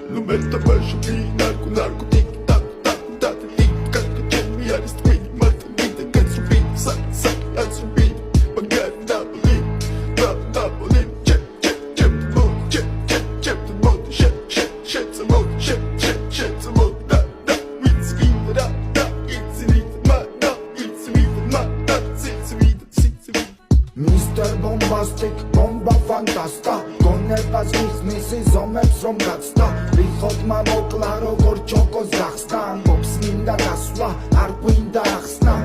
Lumeta baixo e narco tic tac tac tac tic tac Jamie Harris twin mata vida get subir sac a subir pagar double check the mode shit the mode shit the mode da it's vida da it's vida Mr. Bombastic, bomba fantasta გონებას მისმის ზომებს რომ გაცდა რიხოდმა მოკლა როგორ ჩოკოს გახსნა ამბობს მინდა გასვლა არ გვინდა ახსნა